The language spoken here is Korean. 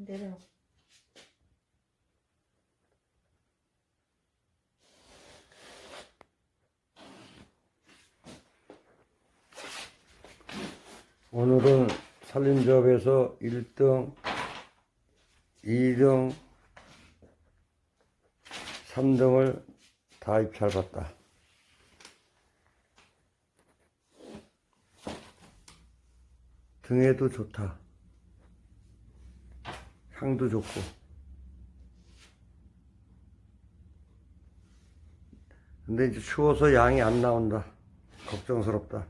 내려. 오늘은 살림조합에서 1등, 2등, 3등을 다 입찰받다. 등에도 좋다. 향도 좋고. 근데 이제 추워서 양이 안 나온다. 걱정스럽다.